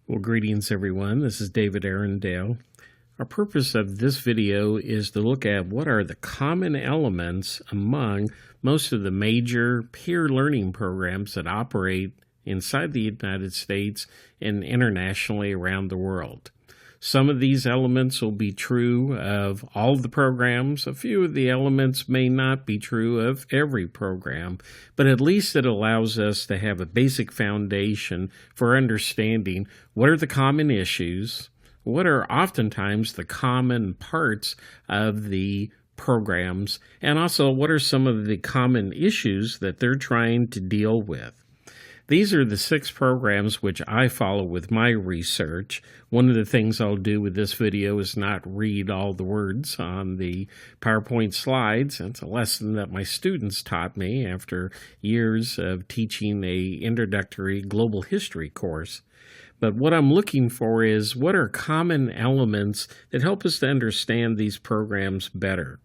Well, greetings everyone. This is David Arundale. Our purpose of this video is to look at what are the common elements among most of the major peer learning programs that operate inside the United States and internationally around the world. Some of these elements will be true of all of the programs. A few of the elements may not be true of every program, but at least it allows us to have a basic foundation for understanding what are the common issues, what are oftentimes the common parts of the programs, and also what are some of the common issues that they're trying to deal with. These are the 6 programs which I follow with my research. One of the things I'll do with this video is not read all the words on the PowerPoint slides. It's a lesson that my students taught me after years of teaching an introductory global history course. But what I'm looking for is what are common elements that help us to understand these programs better.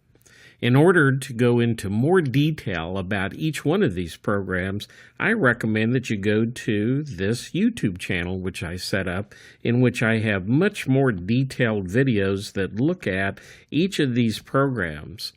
In order to go into more detail about each one of these programs, I recommend that you go to this YouTube channel which I set up, in which I have much more detailed videos that look at each of these programs.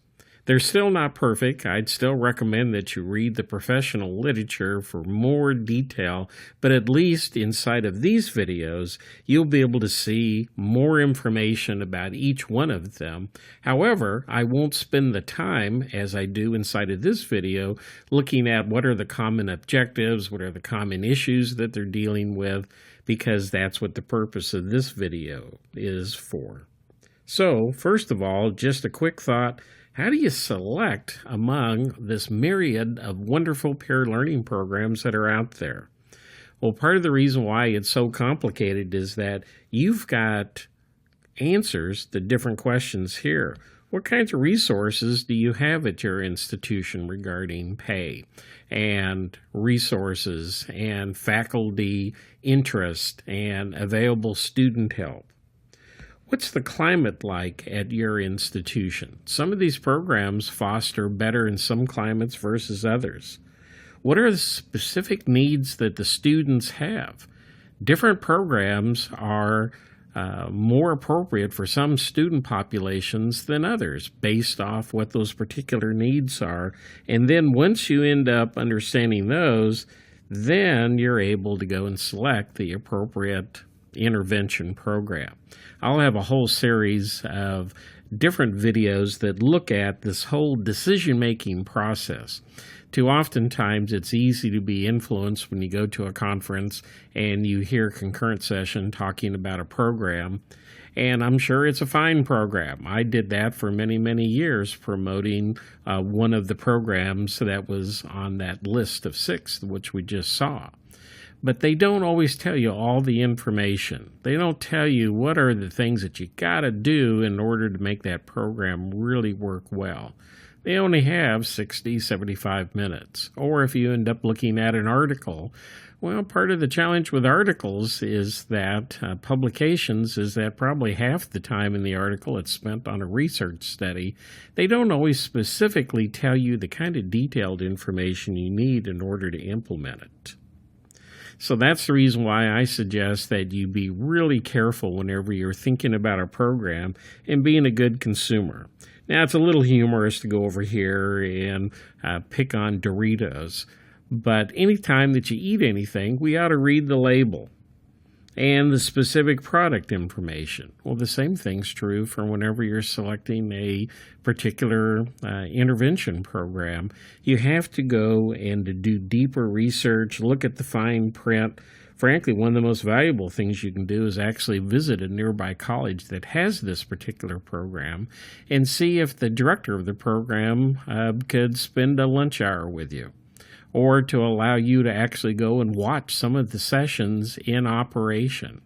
They're still not perfect. I'd still recommend that you read the professional literature for more detail, but at least inside of these videos, you'll be able to see more information about each one of them. However, I won't spend the time, as I do inside of this video, looking at what are the common objectives, what are the common issues that they're dealing with, because that's what the purpose of this video is for. So, first of all, just a quick thought. How do you select among this myriad of wonderful peer learning programs that are out there? Well, part of the reason why it's so complicated is that you've got answers to different questions here. What kinds of resources do you have at your institution regarding pay and resources and faculty interest and available student help? What's the climate like at your institution? Some of these programs foster better in some climates versus others. What are the specific needs that the students have? Different programs are more appropriate for some student populations than others based off what those particular needs are. And then once you end up understanding those, then you're able to go and select the appropriate intervention program. I'll have a whole series of different videos that look at this whole decision-making process. Too oftentimes it's easy to be influenced when you go to a conference and you hear concurrent session talking about a program, and I'm sure it's a fine program. I did that for many, many years, promoting one of the programs that was on that list of 6, which we just saw. But they don't always tell you all the information. They don't tell you what are the things that you got to do in order to make that program really work well. They only have 60, 75 minutes. Or if you end up looking at an article, well, part of the challenge with articles is that publications is that probably half the time in the article it's spent on a research study. They don't always specifically tell you the kind of detailed information you need in order to implement it. So that's the reason why I suggest that you be really careful whenever you're thinking about a program and being a good consumer. Now, it's a little humorous to go over here and pick on Doritos, but anytime that you eat anything, we ought to read the label and the specific product information. Well, the same thing's true for whenever you're selecting a particular intervention program. You have to go and to do deeper research, look at the fine print. Frankly, one of the most valuable things you can do is actually visit a nearby college that has this particular program and see if the director of the program could spend a lunch hour with you, or to allow you to actually go and watch some of the sessions in operation.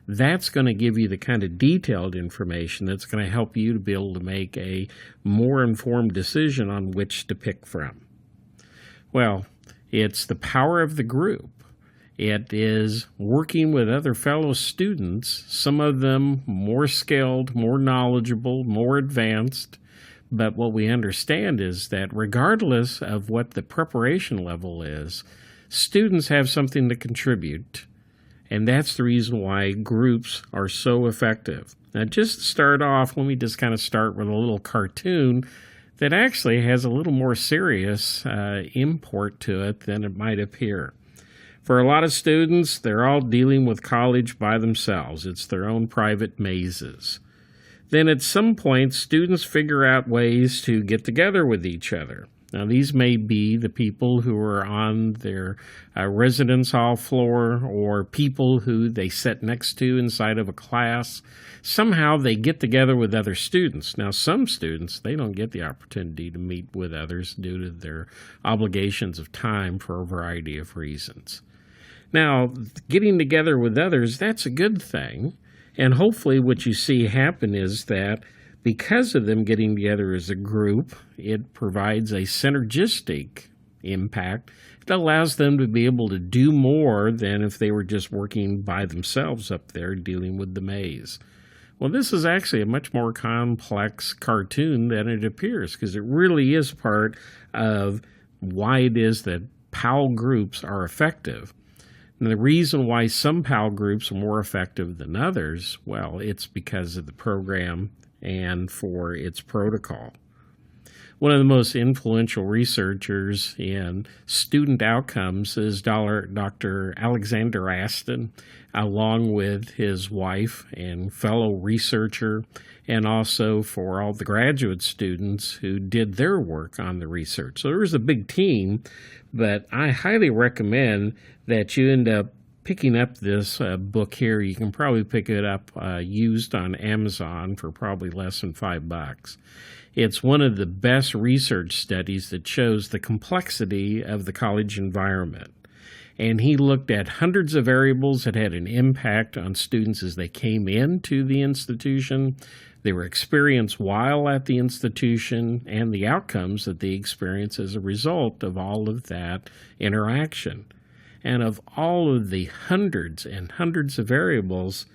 That's going to give you the kind of detailed information that's going to help you to be able to make a more informed decision on which to pick from. Well, it's the power of the group. It is working with other fellow students, some of them more skilled, more knowledgeable, more advanced. But what we understand is that regardless of what the preparation level is, students have something to contribute. And that's the reason why groups are so effective. Now, just to start off, let me just kind of start with a little cartoon that actually has a little more serious import to it than it might appear. For a lot of students, they're all dealing with college by themselves. It's their own private mazes. Then at some point, students figure out ways to get together with each other. Now, these may be the people who are on their residence hall floor or people who they sit next to inside of a class. Somehow they get together with other students. Now, some students, they don't get the opportunity to meet with others due to their obligations of time for a variety of reasons. Now, getting together with others, that's a good thing. And hopefully what you see happen is that because of them getting together as a group, it provides a synergistic impact. It allows them to be able to do more than if they were just working by themselves up there dealing with the maze. Well, this is actually a much more complex cartoon than it appears, because it really is part of why it is that PAL groups are effective. And the reason why some PAL groups are more effective than others, well, it's because of the program and for its protocol. One of the most influential researchers in student outcomes is Dr. Alexander Aston, along with his wife and fellow researcher, and also for all the graduate students who did their work on the research. So there was a big team, but I highly recommend that you end up picking up this book here. You can probably pick it up used on Amazon for probably less than $5. It's one of the best research studies that shows the complexity of the college environment. And he looked at hundreds of variables that had an impact on students as they came into the institution, their experience while at the institution, and the outcomes that they experience as a result of all of that interaction. And of all of the hundreds and hundreds of variables,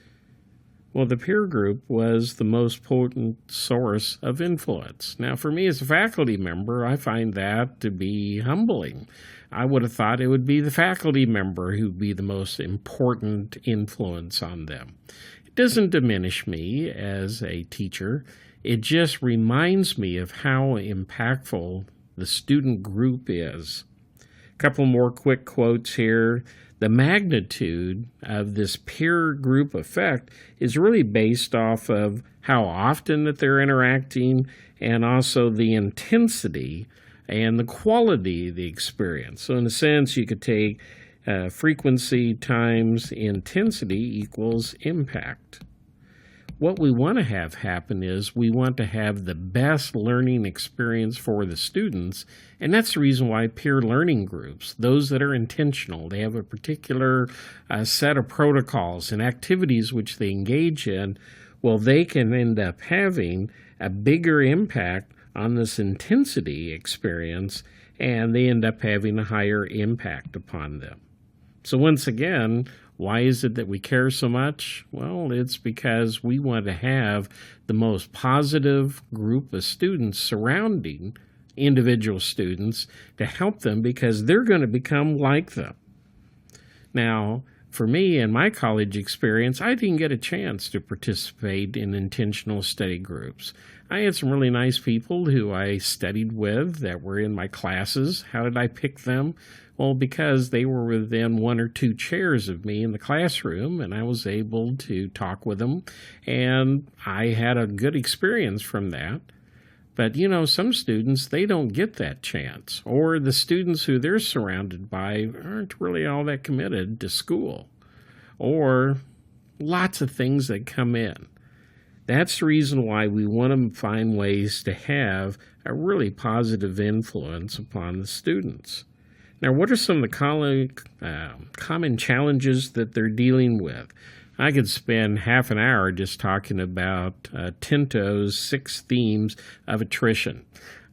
well, the peer group was the most potent source of influence. Now, for me as a faculty member, I find that to be humbling. I would have thought it would be the faculty member who would be the most important influence on them. It doesn't diminish me as a teacher. It just reminds me of how impactful the student group is. A couple more quick quotes here. The magnitude of this peer group effect is really based off of how often that they're interacting and also the intensity and the quality of the experience. So in a sense, you could take frequency times intensity equals impact. What we want to have happen is we want to have the best learning experience for the students, and that's the reason why peer learning groups, those that are intentional, they have a particular set of protocols and activities which they engage in, well, they can end up having a bigger impact on this intensity experience, and they end up having a higher impact upon them. So once again, why is it that we care so much? Well, it's because we want to have the most positive group of students surrounding individual students to help them because they're going to become like them. Now, for me in my college experience, I didn't get a chance to participate in intentional study groups. I had some really nice people who I studied with that were in my classes. How did I pick them? Well, because they were within 1 or 2 chairs of me in the classroom, and I was able to talk with them, and I had a good experience from that. But, you know, some students, they don't get that chance, or the students who they're surrounded by aren't really all that committed to school, or lots of things that come in. That's the reason why we want to find ways to have a really positive influence upon the students. Now, what are some of the common challenges that they're dealing with? I could spend half an hour just talking about Tinto's 6 themes of attrition.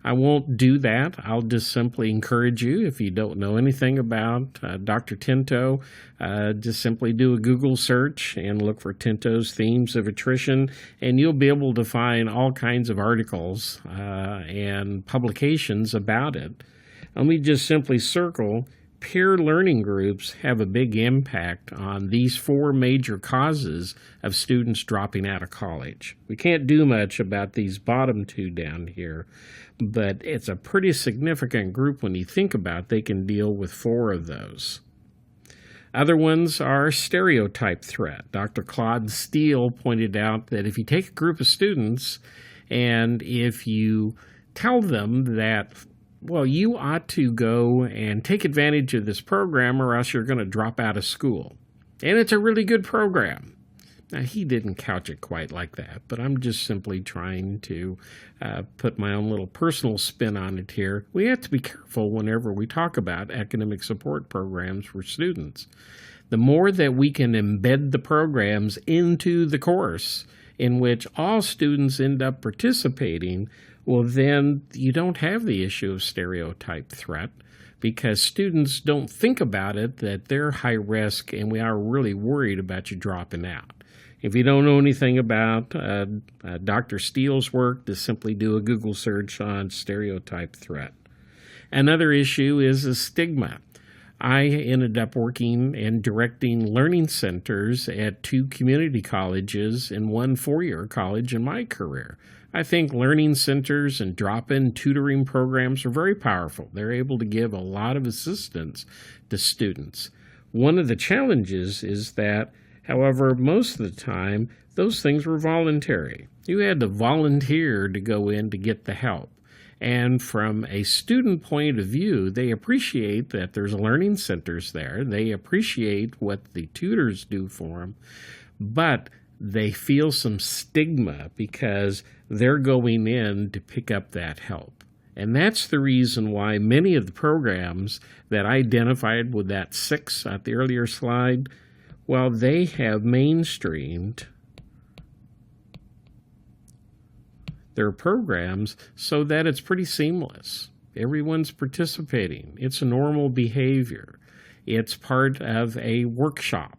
I won't do that. I'll just simply encourage you, if you don't know anything about Dr. Tinto, just simply do a Google search and look for Tinto's themes of attrition, and you'll be able to find all kinds of articles and publications about it. Let me just simply circle peer learning groups have a big impact on these four major causes of students dropping out of college. We can't do much about these bottom two down here, but it's a pretty significant group when you think about they can deal with four of those. Other ones are stereotype threat. Dr. Claude Steele pointed out that if you take a group of students and if you tell them that, well, you ought to go and take advantage of this program or else you're going to drop out of school. And it's a really good program. Now, he didn't couch it quite like that, but I'm just simply trying to put my own little personal spin on it here. We have to be careful whenever we talk about academic support programs for students. The more that we can embed the programs into the course in which all students end up participating, well, then you don't have the issue of stereotype threat because students don't think about it, that they're high risk, and we are really worried about you dropping out. If you don't know anything about Dr. Steele's work, just simply do a Google search on stereotype threat. Another issue is a stigma. I ended up working and directing learning centers at 2 community colleges and 1 four-year college in my career. I think learning centers and drop-in tutoring programs are very powerful. They're able to give a lot of assistance to students. One of the challenges is that, however, most of the time, those things were voluntary. You had to volunteer to go in to get the help. And from a student point of view, they appreciate that there's learning centers there. They appreciate what the tutors do for them, but they feel some stigma because they're going in to pick up that help. And that's the reason why many of the programs that I identified with that 6 at the earlier slide, well, they have mainstreamed their programs so that it's pretty seamless. Everyone's participating. It's a normal behavior. It's part of a workshop.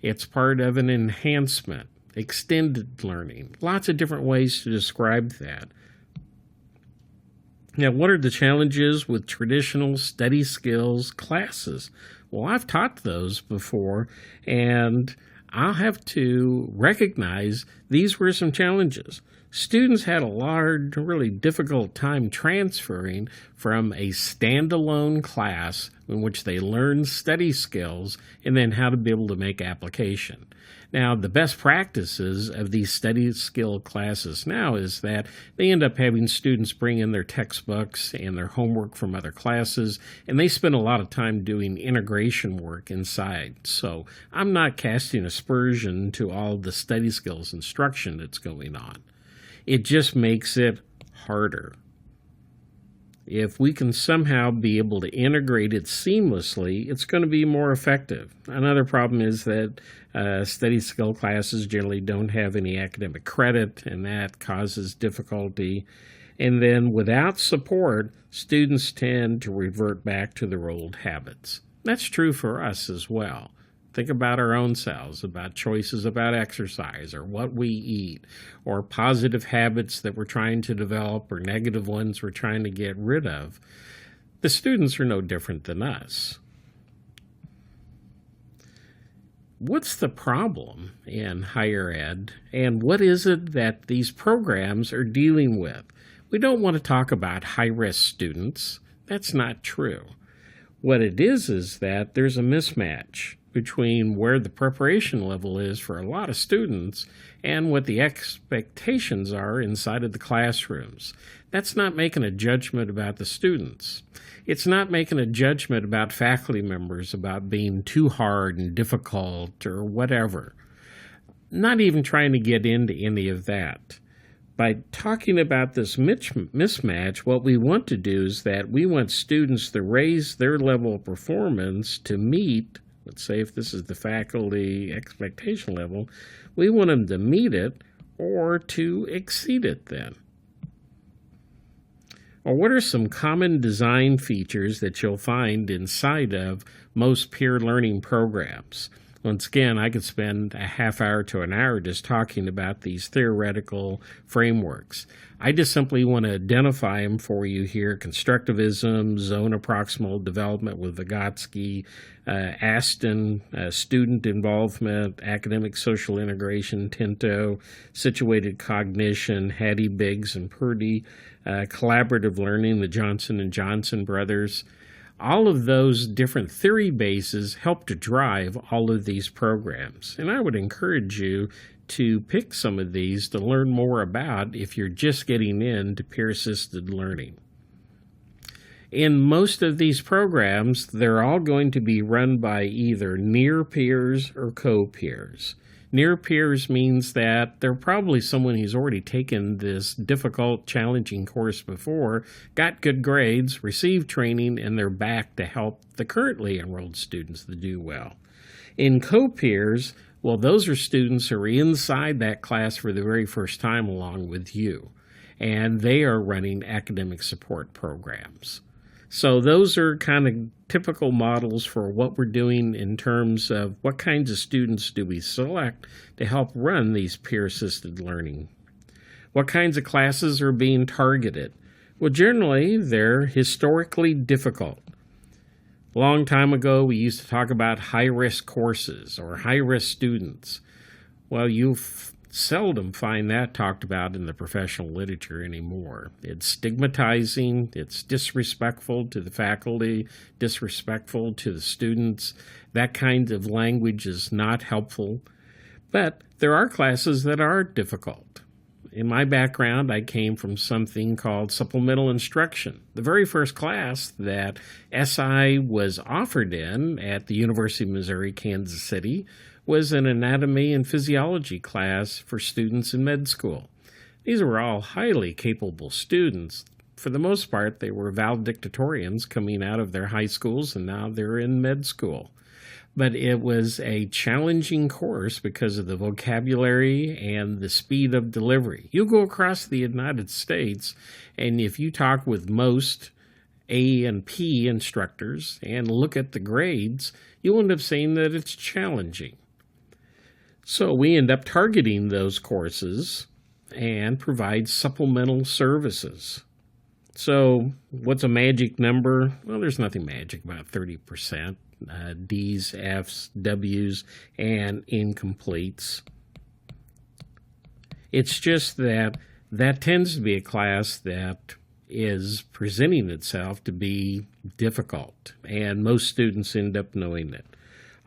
It's part of an enhancement, extended learning. Lots of different ways to describe that. Now, what are the challenges with traditional study skills classes? Well, I've taught those before, and I'll have to recognize these were some challenges. Students had a really difficult time transferring from a standalone class in which they learned study skills and then how to be able to make application. Now, the best practices of these study skill classes now is that they end up having students bring in their textbooks and their homework from other classes, and they spend a lot of time doing integration work inside. So I'm not casting aspersion to all the study skills instruction that's going on. It just makes it harder. If we can somehow be able to integrate it seamlessly, it's going to be more effective. Another problem is that study skill classes generally don't have any academic credit, and that causes difficulty. And then without support, students tend to revert back to their old habits. That's true for us as well. Think about our own selves, about choices about exercise or what we eat, or positive habits that we're trying to develop or negative ones we're trying to get rid of. The students are no different than us. What's the problem in higher ed, and what is it that these programs are dealing with? We don't want to talk about high-risk students. That's not true. What it is that there's a mismatch between where the preparation level is for a lot of students and what the expectations are inside of the classrooms. That's not making a judgment about the students. It's not making a judgment about faculty members about being too hard and difficult or whatever. Not even trying to get into any of that. By talking about this mismatch, what we want to do is that we want students to raise their level of performance to meet, let's say if this is the faculty expectation level, we want them to meet it or to exceed it then. Or what are some common design features that you'll find inside of most peer learning programs? Once again, I could spend a half hour to an hour just talking about these theoretical frameworks. I just simply want to identify them for you here: constructivism, zone approximal development with Vygotsky, Aston, student involvement, academic social integration, Tinto, situated cognition, Hattie, Biggs, and Purdy, collaborative learning, the Johnson and Johnson brothers. All of those different theory bases help to drive all of these programs. And I would encourage you to pick some of these to learn more about if you're just getting into peer-assisted learning. In most of these programs, they're all going to be run by either near peers or co-peers. Near peers means that they're probably someone who's already taken this difficult, challenging course before, got good grades, received training, and they're back to help the currently enrolled students to do well. In co-peers, well, those are students who are inside that class for the very first time along with you, and they are running academic support programs. So those are kind of typical models for what we're doing in terms of what kinds of students do we select to help run these peer-assisted learning. What kinds of classes are being targeted? Well, generally, they're historically difficult. A long time ago, we used to talk about high-risk courses or high-risk students. Well, you seldom find that talked about in the professional literature anymore. It's stigmatizing, it's disrespectful to the faculty, disrespectful to the students. That kind of language is not helpful. But there are classes that are difficult. In my background, I came from something called supplemental instruction. The very first class that SI was offered in at the University of Missouri, Kansas City, was an anatomy and physiology class for students in med school. These were all highly capable students. For the most part, they were valedictorians coming out of their high schools, and now they're in med school. But it was a challenging course because of the vocabulary and the speed of delivery. You go across the United States, and if you talk with most A and P instructors and look at the grades, you'll end up saying that it's challenging. So we end up targeting those courses and provide supplemental services. So what's a magic number? Well, there's nothing magic about 30%. D's, F's, W's, and incompletes. It's just that tends to be a class that is presenting itself to be difficult, and most students end up knowing it.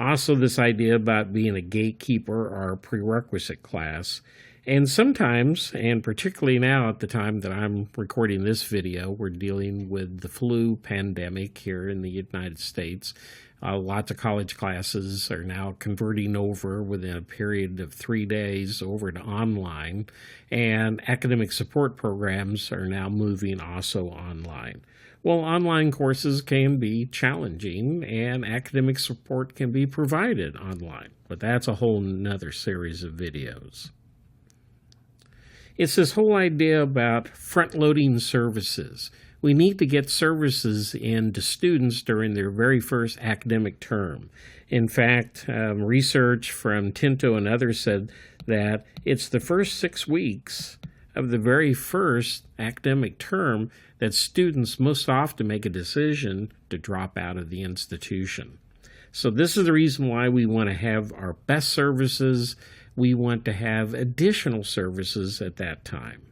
Also, this idea about being a gatekeeper or a prerequisite class. And sometimes, and particularly now at the time that I'm recording this video, we're dealing with the flu pandemic here in the United States. Lots of college classes are now converting over within a period of 3 days over to online, and academic support programs are now moving also online. Well, online courses can be challenging, and academic support can be provided online, but that's a whole nother series of videos. It's this whole idea about front-loading services. We need to get services into students during their very first academic term. In fact, research from Tinto and others said that it's the first 6 weeks of the very first academic term that students most often make a decision to drop out of the institution. So this is the reason why we want to have our best services. We want to have additional services at that time.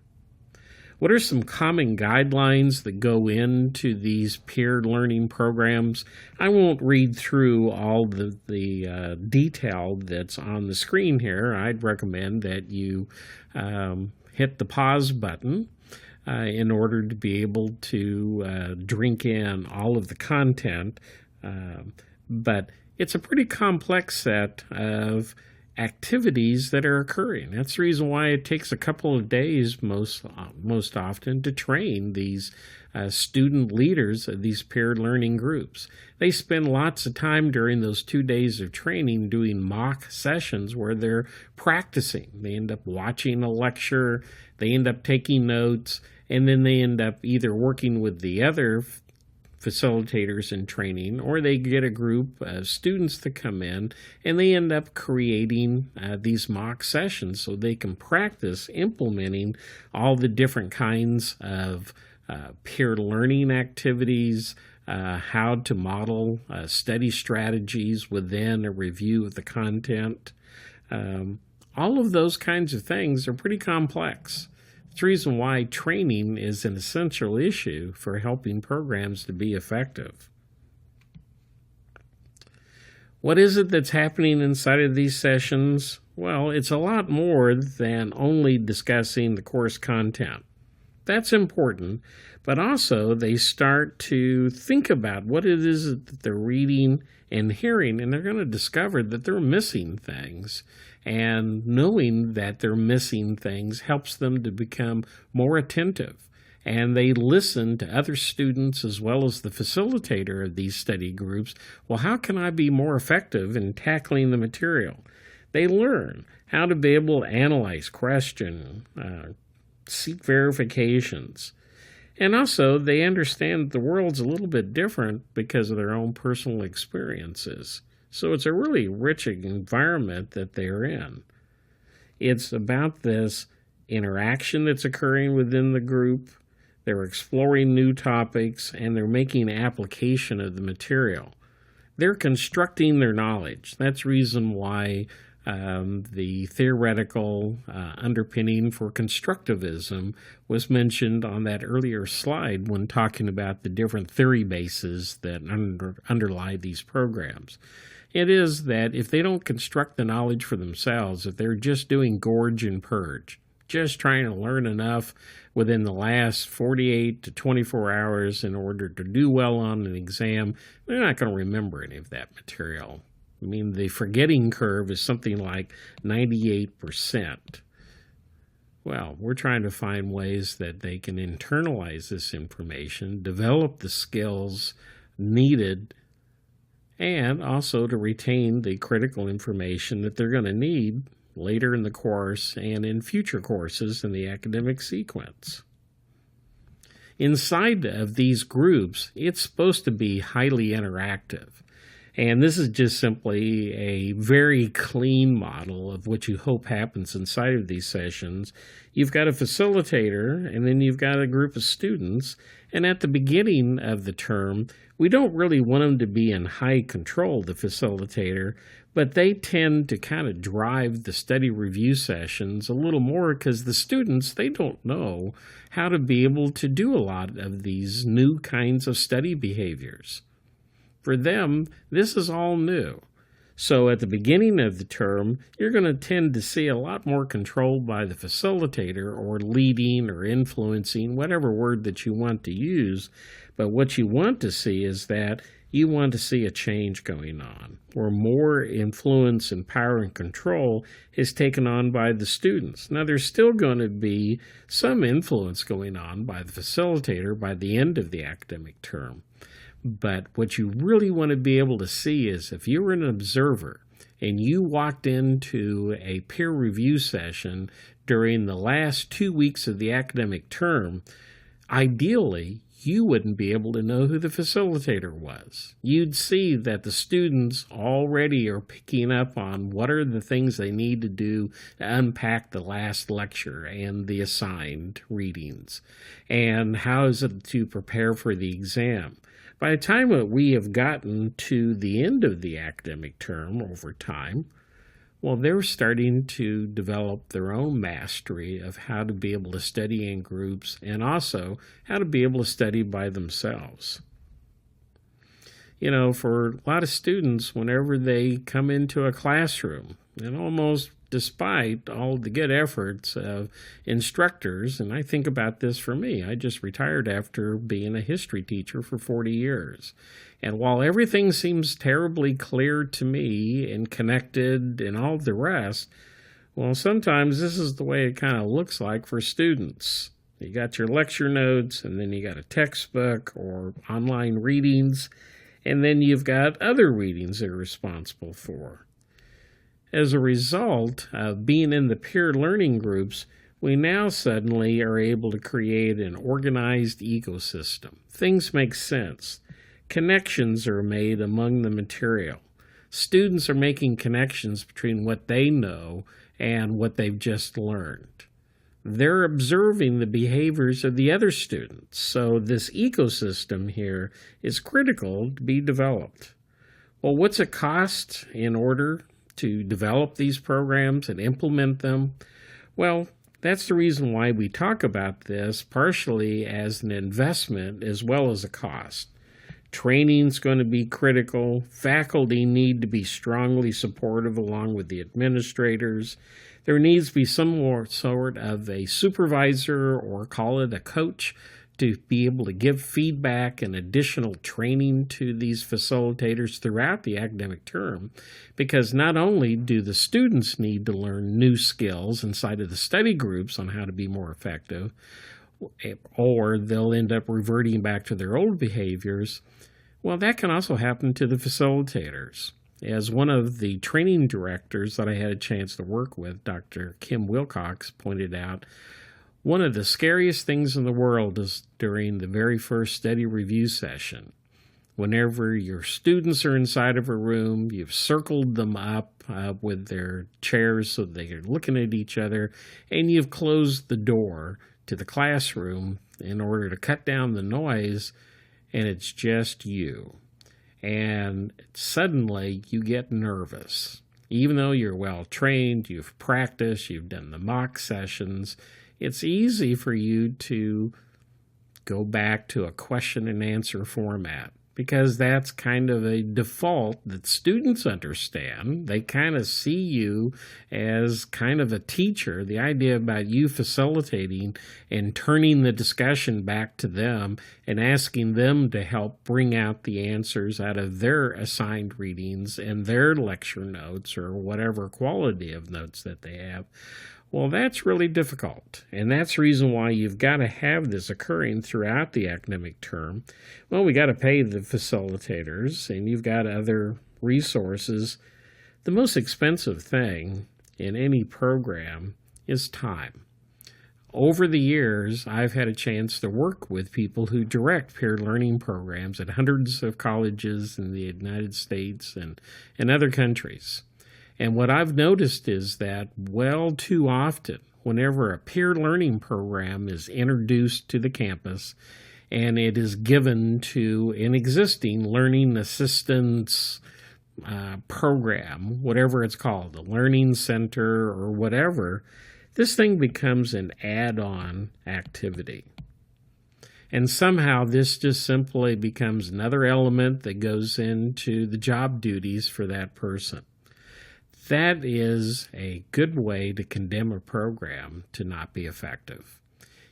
What are some common guidelines that go into these peer learning programs? I won't read through all the detail that's on the screen here. I'd recommend that you hit the pause button in order to be able to drink in all of the content. But it's a pretty complex set of activities that are occurring. That's the reason why it takes a couple of days most often to train these student leaders of these peer learning groups. They spend lots of time during those 2 days of training doing mock sessions where they're practicing. They end up watching a lecture, they end up taking notes, and then they end up either working with the other facilitators in training, or they get a group of students to come in and they end up creating these mock sessions so they can practice implementing all the different kinds of peer learning activities, how to model study strategies within a review of the content. All of those kinds of things are pretty complex. It's the reason why training is an essential issue for helping programs to be effective. What is it that's happening inside of these sessions? Well, it's a lot more than only discussing the course content. That's important, but also they start to think about what it is that they're reading and hearing, and they're going to discover that they're missing things. And knowing that they're missing things helps them to become more attentive. And they listen to other students as well as the facilitator of these study groups. Well, how can I be more effective in tackling the material? They learn how to be able to analyze, question, seek verifications. And also, they understand the world's a little bit different because of their own personal experiences. So it's a really rich environment that they're in. It's about this interaction that's occurring within the group. They're exploring new topics, and they're making application of the material. They're constructing their knowledge. That's the reason why the theoretical underpinning for constructivism was mentioned on that earlier slide when talking about the different theory bases that underlie these programs. It is that if they don't construct the knowledge for themselves, if they're just doing gorge and purge, just trying to learn enough within the last 48 to 24 hours in order to do well on an exam, they're not going to remember any of that material. I mean, the forgetting curve is something like 98%. Well, we're trying to find ways that they can internalize this information, develop the skills needed, and also to retain the critical information that they're going to need later in the course and in future courses in the academic sequence. Inside of these groups, it's supposed to be highly interactive. And this is just simply a very clean model of what you hope happens inside of these sessions. You've got a facilitator, and then you've got a group of students. And at the beginning of the term, we don't really want them to be in high control, the facilitator, but they tend to kind of drive the study review sessions a little more because the students, they don't know how to be able to do a lot of these new kinds of study behaviors. For them, this is all new. So at the beginning of the term, you're going to tend to see a lot more control by the facilitator or leading or influencing, whatever word that you want to use. But what you want to see is that you want to see a change going on, where more influence and power and control is taken on by the students. Now, there's still going to be some influence going on by the facilitator by the end of the academic term. But what you really want to be able to see is if you're an observer and you walked into a peer review session during the last 2 weeks of the academic term, ideally, you wouldn't be able to know who the facilitator was. You'd see that the students already are picking up on what are the things they need to do to unpack the last lecture and the assigned readings, and how is it to prepare for the exam. By the time that we have gotten to the end of the academic term over time, well, they're starting to develop their own mastery of how to be able to study in groups and also how to be able to study by themselves. You know, for a lot of students, whenever they come into a classroom, and almost despite all the good efforts of instructors, and I think about this for me, I just retired after being a history teacher for 40 years. And while everything seems terribly clear to me and connected and all the rest, well, sometimes this is the way it kind of looks like for students. You got your lecture notes, and then you got a textbook or online readings, and then you've got other readings they're responsible for. As a result of being in the peer learning groups, we now suddenly are able to create an organized ecosystem. Things make sense. Connections are made among the material. Students are making connections between what they know and what they've just learned. They're observing the behaviors of the other students, so this ecosystem here is critical to be developed. Well, what's it cost in order to develop these programs and implement them? Well, that's the reason why we talk about this partially as an investment as well as a cost. Training's going to be critical. Faculty need to be strongly supportive along with the administrators. There needs to be some more sort of a supervisor, or call it a coach, to be able to give feedback and additional training to these facilitators throughout the academic term, because not only do the students need to learn new skills inside of the study groups on how to be more effective, or they'll end up reverting back to their old behaviors. Well, that can also happen to the facilitators. As one of the training directors that I had a chance to work with, Dr. Kim Wilcox, pointed out, one of the scariest things in the world is during the very first study review session. Whenever your students are inside of a room, you've circled them up with their chairs so they're looking at each other, and you've closed the door to the classroom in order to cut down the noise, and it's just you. And suddenly you get nervous. Even though you're well trained, you've practiced, you've done the mock sessions, it's easy for you to go back to a question and answer format, because that's kind of a default that students understand. They kind of see you as kind of a teacher. The idea about you facilitating and turning the discussion back to them and asking them to help bring out the answers out of their assigned readings and their lecture notes or whatever quality of notes that they have. Well, that's really difficult, and that's the reason why you've got to have this occurring throughout the academic term. Well, we got to pay the facilitators, and you've got other resources. The most expensive thing in any program is time. Over the years, I've had a chance to work with people who direct peer learning programs at hundreds of colleges in the United States and other countries. And what I've noticed is that well too often, whenever a peer learning program is introduced to the campus and it is given to an existing learning assistance program, whatever it's called, a learning center or whatever, this thing becomes an add-on activity. And somehow this just simply becomes another element that goes into the job duties for that person. That is a good way to condemn a program to not be effective.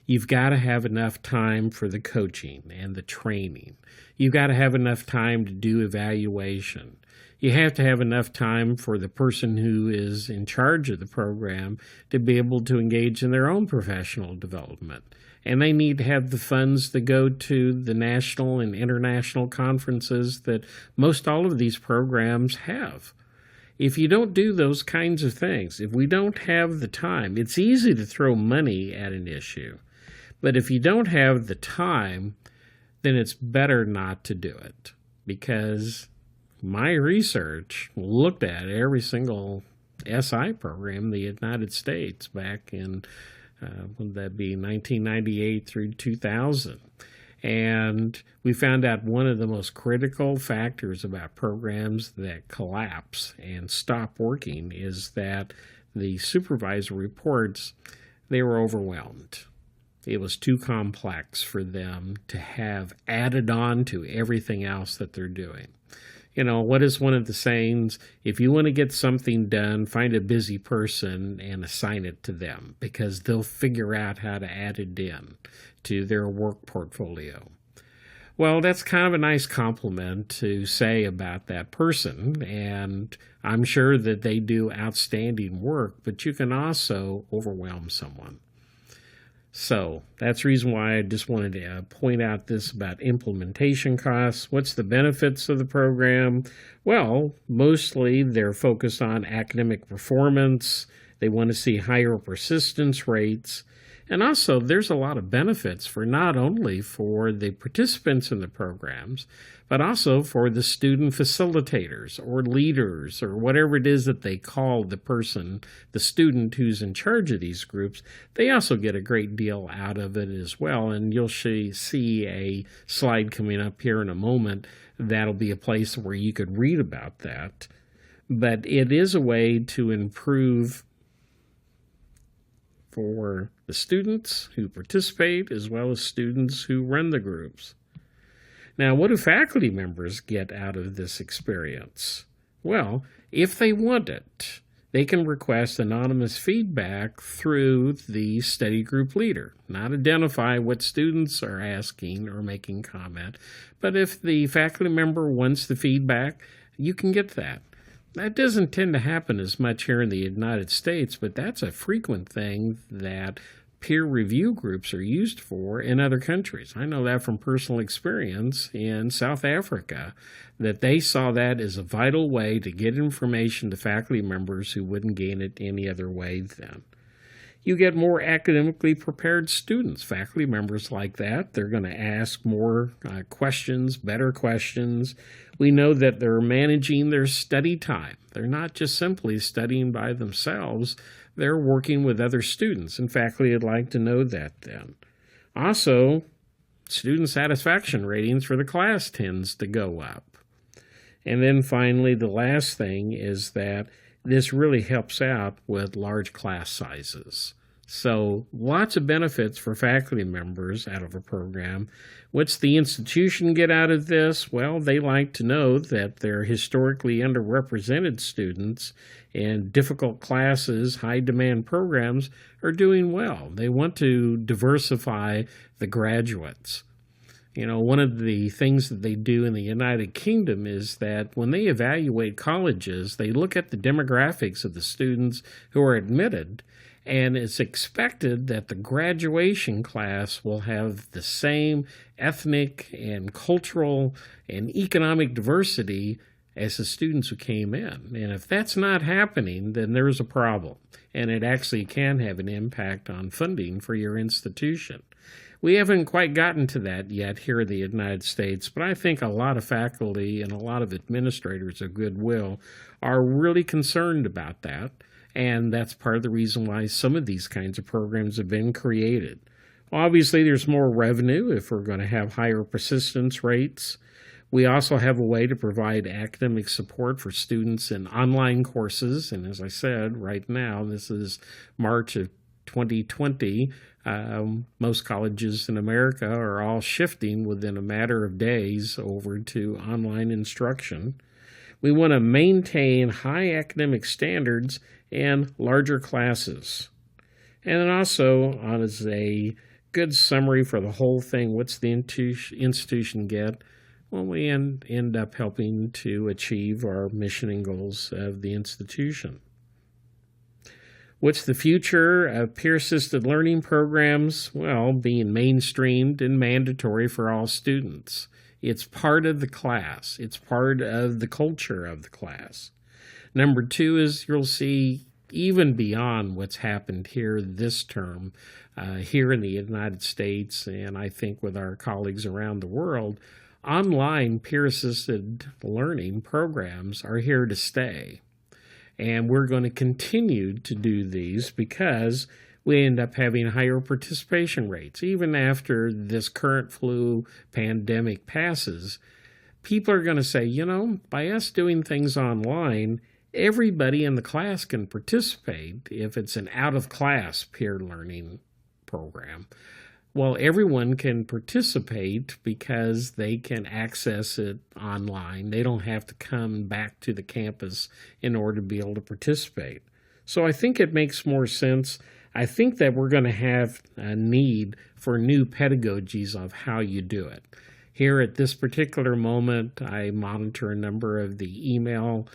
You've got to have enough time for the coaching and the training. You've got to have enough time to do evaluation. You have to have enough time for the person who is in charge of the program to be able to engage in their own professional development. And they need to have the funds to go to the national and international conferences that most all of these programs have. If you don't do those kinds of things, if we don't have the time, it's easy to throw money at an issue. But if you don't have the time, then it's better not to do it. Because my research looked at every single SI program in the United States back in, would that be 1998 through 2000. And we found out one of the most critical factors about programs that collapse and stop working is that the supervisor reports they were overwhelmed. It was too complex for them to have added on to everything else that they're doing. You know, what is one of the sayings? If you want to get something done, find a busy person and assign it to them, because they'll figure out how to add it in to their work portfolio. Well, that's kind of a nice compliment to say about that person, and I'm sure that they do outstanding work, but you can also overwhelm someone. So that's the reason why I just wanted to point out this about implementation costs. What's the benefits of the program? Well, mostly they're focused on academic performance. They want to see higher persistence rates. And also, there's a lot of benefits for not only for the participants in the programs, but also for the student facilitators or leaders or whatever it is that they call the person, the student who's in charge of these groups. They also get a great deal out of it as well. And you'll see a slide coming up here in a moment. That'll be a place where you could read about that. But it is a way to improve for the students who participate as well as students who run the groups. Now, what do faculty members get out of this experience? Well, if they want it, they can request anonymous feedback through the study group leader, not identify what students are asking or making comment, but if the faculty member wants the feedback, you can get that. That doesn't tend to happen as much here in the United States, but that's a frequent thing that peer review groups are used for in other countries. I know that from personal experience in South Africa, that they saw that as a vital way to get information to faculty members who wouldn't gain it any other way then. You get more academically prepared students. Faculty members like that. They're going to ask more questions, better questions. We know that they're managing their study time. They're not just simply studying by themselves. They're working with other students, and faculty would like to know that then. Also, student satisfaction ratings for the class tends to go up. And then finally, the last thing is that this really helps out with large class sizes. So lots of benefits for faculty members out of a program. What's the institution get out of this? Well, they like to know that their historically underrepresented students in difficult classes, high-demand programs are doing well. They want to diversify the graduates. You know, one of the things that they do in the United Kingdom is that when they evaluate colleges, they look at the demographics of the students who are admitted, and it's expected that the graduation class will have the same ethnic and cultural and economic diversity as the students who came in. And if that's not happening, then there's a problem, and it actually can have an impact on funding for your institution. We haven't quite gotten to that yet here in the United States, but I think a lot of faculty and a lot of administrators of goodwill are really concerned about that, and that's part of the reason why some of these kinds of programs have been created. Obviously, there's more revenue if we're going to have higher persistence rates. We also have a way to provide academic support for students in online courses, and as I said, right now, this is March of 2020, most colleges in America are all shifting within a matter of days over to online instruction. We want to maintain high academic standards and larger classes. And then also, as a good summary for the whole thing, what's the institution get? Well, we end up helping to achieve our mission and goals of the institution. What's the future of peer-assisted learning programs? Well, being mainstreamed and mandatory for all students. It's part of the class. It's part of the culture of the class. Number two is you'll see even beyond what's happened here this term, here in the United States, and I think with our colleagues around the world, online peer-assisted learning programs are here to stay. And we're going to continue to do these because we end up having higher participation rates. Even after this current flu pandemic passes, people are going to say, you know, by us doing things online, everybody in the class can participate if it's an out-of-class peer learning program. Well, everyone can participate because they can access it online. They don't have to come back to the campus in order to be able to participate. So I think it makes more sense. I think that we're going to have a need for new pedagogies of how you do it. Here at this particular moment, I monitor a number of the email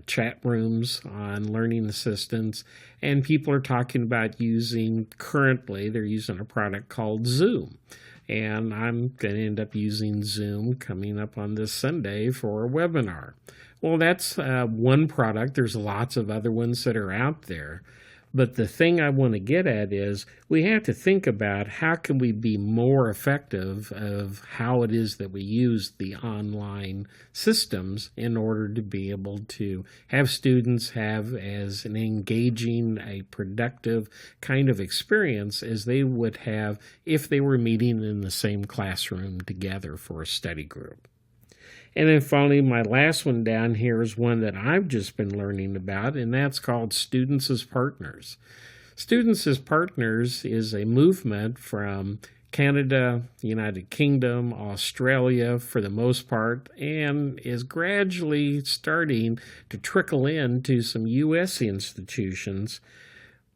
chat rooms on learning assistants, and people are talking about they're using a product called Zoom. And I'm going to end up using Zoom coming up on this Sunday for a webinar. Well, that's one product. There's lots of other ones that are out there. But the thing I want to get at is we have to think about how can we be more effective of how it is that we use the online systems in order to be able to have students have as an engaging, a productive kind of experience as they would have if they were meeting in the same classroom together for a study group. And then finally, my last one down here is one that I've just been learning about, and that's called Students as Partners. Students as Partners is a movement from Canada, United Kingdom, Australia for the most part, and is gradually starting to trickle into some U.S. institutions.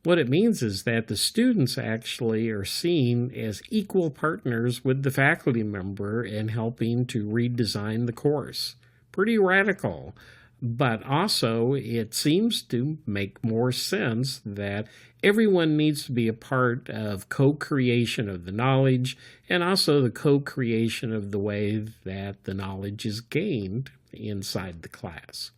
What it means is that the students actually are seen as equal partners with the faculty member in helping to redesign the course. Pretty radical, but also it seems to make more sense that everyone needs to be a part of co-creation of the knowledge and also the co-creation of the way that the knowledge is gained inside the class.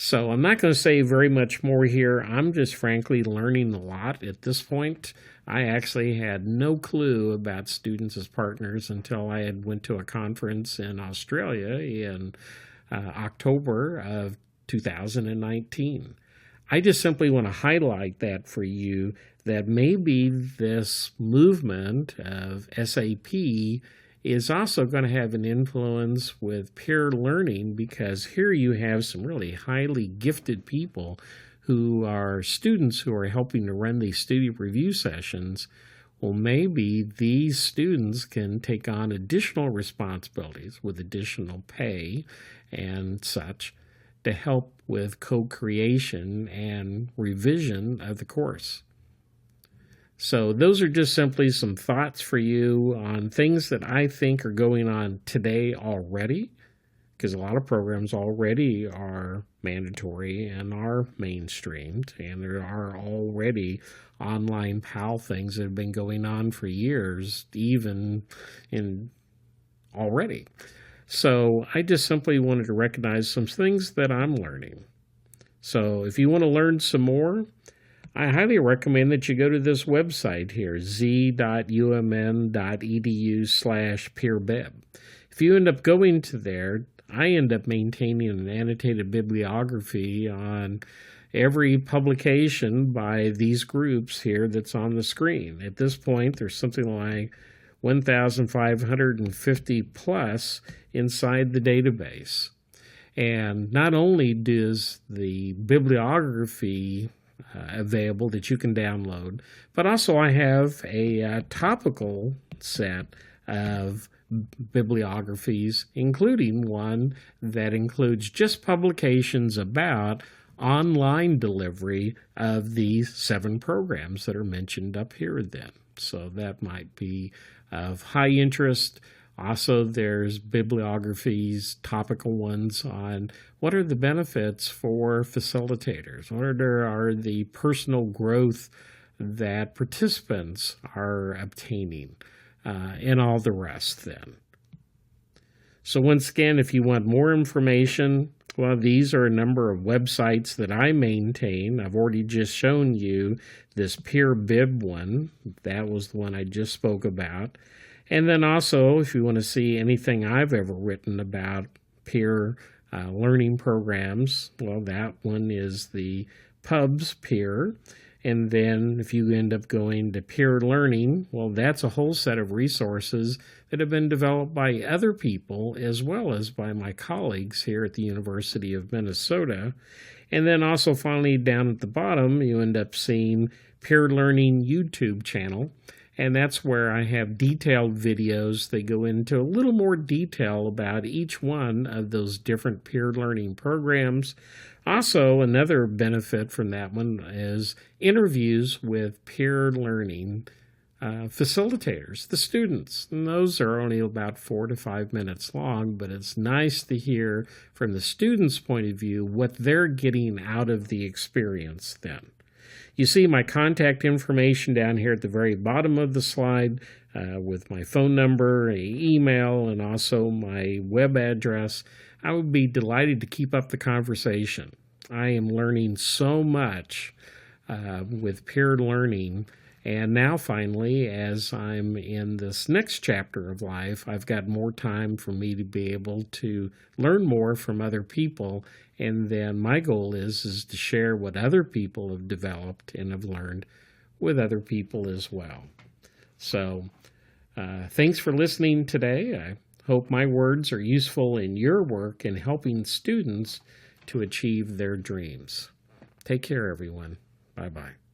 So I'm not going to say very much more here. I'm just frankly learning a lot at this point. I actually had no clue about Students as Partners until I had went to a conference in Australia in October of 2019. I just simply want to highlight that for you, that maybe this movement of SAP is also going to have an influence with peer learning, because here you have some really highly gifted people who are students who are helping to run these student review sessions. Well, maybe these students can take on additional responsibilities with additional pay and such to help with co-creation and revision of the course. So those are just simply some thoughts for you on things that I think are going on today already, because a lot of programs already are mandatory and are mainstreamed, and there are already online PAL things that have been going on for years, even already. So I just simply wanted to recognize some things that I'm learning. So if you want to learn some more, I highly recommend that you go to this website here, z.umn.edu/peerbib. If you end up going to there, I end up maintaining an annotated bibliography on every publication by these groups here that's on the screen. At this point, there's something like 1,550 plus inside the database. And not only does the bibliography available that you can download, but also I have a topical set of bibliographies, including one that includes just publications about online delivery of these 7 programs that are mentioned up here then. So that might be of high interest. Also, there's bibliographies, topical ones on what are the benefits for facilitators, what are the personal growth that participants are obtaining, and all the rest then. So once again, if you want more information, well, these are a number of websites that I maintain. I've already just shown you this PeerBib one. That was the one I just spoke about. And then also, if you want to see anything I've ever written about peer learning programs, well, that one is the Pubs Peer. And then if you end up going to peer learning, well, that's a whole set of resources that have been developed by other people as well as by my colleagues here at the University of Minnesota. And then also finally down at the bottom, you end up seeing Peer Learning YouTube channel. And that's where I have detailed videos. They go into a little more detail about each one of those different peer learning programs. Also, another benefit from that one is interviews with peer learning facilitators, the students. And those are only about 4 to 5 minutes long, but it's nice to hear from the students' point of view what they're getting out of the experience then. You see my contact information down here at the very bottom of the slide with my phone number, email, and also my web address. I would be delighted to keep up the conversation. I am learning so much with peer learning. And now finally, as I'm in this next chapter of life, I've got more time for me to be able to learn more from other people. And then my goal is to share what other people have developed and have learned with other people as well. So thanks for listening today. I hope my words are useful in your work in helping students to achieve their dreams. Take care, everyone. Bye-bye.